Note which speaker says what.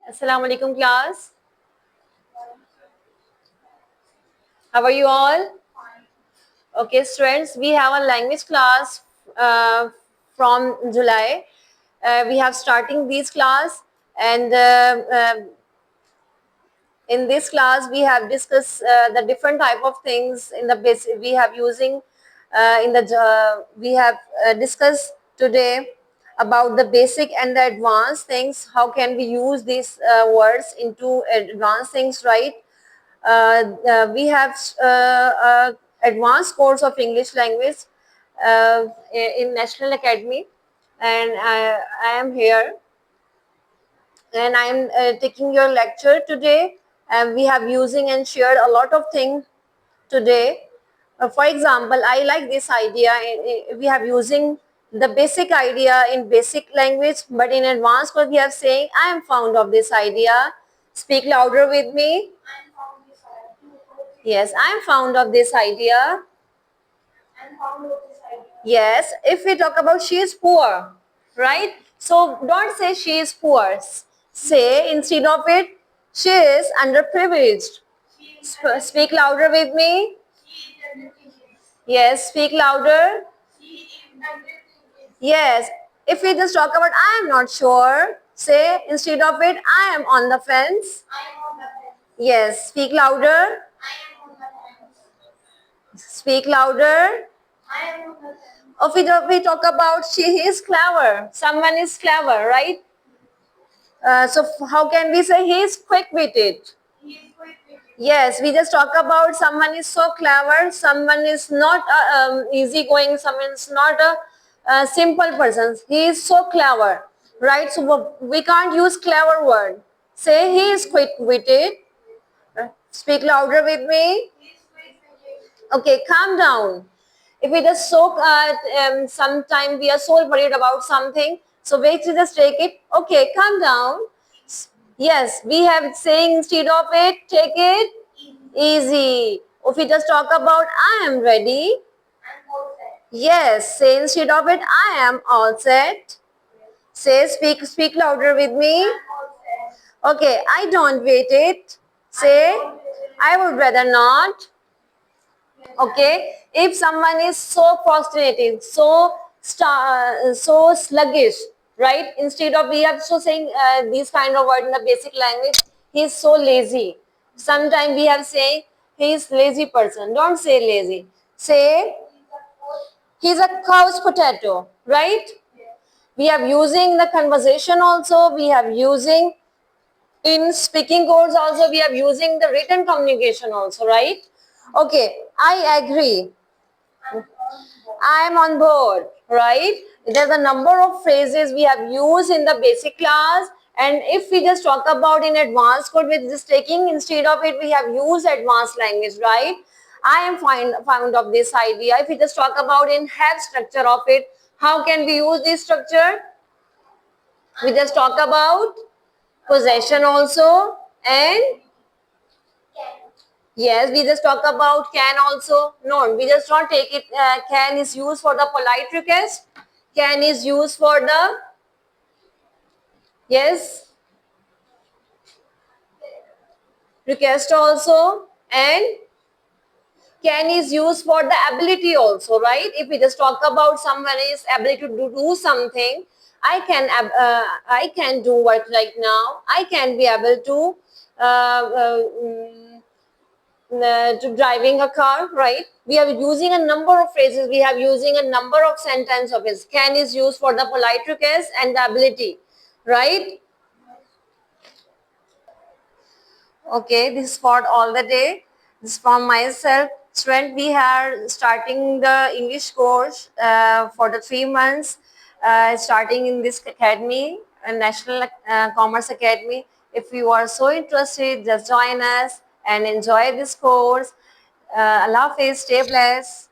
Speaker 1: Assalamu alaikum class. How are you all? Okay, students, we have a language class from July. We have starting this class, and in this class we have discussed the different type of things in the basic. We have using in the we have discussed today about the basic and the advanced things. How can we use these words into advanced things, right? We have advanced course of English language in National Academy, and I am here, and I am taking your lecture today. And we have using and shared a lot of things today. For example, I like this idea. We have using the basic idea in basic language, but in advanced course we are saying I am fond of this idea. Speak louder with me. Yes, I am fond of this idea. Yes, if we talk about she is poor, right? So don't say she is poor. Say instead of it, she is underprivileged. Speak louder with me. Yes, speak louder. Yes, if we just talk about I am not sure, say instead of it, I am on the fence. Yes, speak louder. Speak louder. If we talk about she is clever, someone is clever, right? So how can we say he is quick-witted? Yes, we just talk about someone is so clever, someone is not easygoing, someone is not a simple person. He is so clever, right? So we can't use clever word. Say he is quick-witted. Speak louder with me. Okay, calm down. If we just so sometime we are so worried about something, so wait to just take it. Okay, calm down. Yes, we have saying instead of it, take it easy. If we just talk about I am ready. Yes, say instead of it, I am all set. Say speak louder with me. Okay, I don't wait it. Say I would rather not. Okay, if someone is so procrastinating, so sluggish, right? Instead of we are so saying these kind of words in the basic language, he is so lazy. Sometimes we have saying he is lazy person. Don't say lazy. Say he's a couch potato, right? We have using the conversation also. We have using in speaking codes also. We have using the written communication also, right? Okay, I agree. I am on board, right? There's a number of phrases we have used in the basic class, and if we just talk about in advanced code with this taking, instead of it we have used advanced language, right? I am fond of this idea. If we just talk about in have structure of it, how can we use this structure? We just talk about possession also, and yes, we just talk about can also. No, we just not take it. Can is used for the polite request. Can is used for the, yes, request also, and can is used for the ability also, right? If we just talk about someone is ability to do something, I can do what right now. I can be able to to driving a car, right? We are using a number of phrases. We have using a number of sentence of it. Can is used for the polite request and the ability, right? Okay, this is for all the day. This is from myself. Student, we are starting the English course for the 3 months, starting in this academy, National Commerce Academy. If you are so interested, just join us and enjoy this course. Allah Hafiz, stay blessed.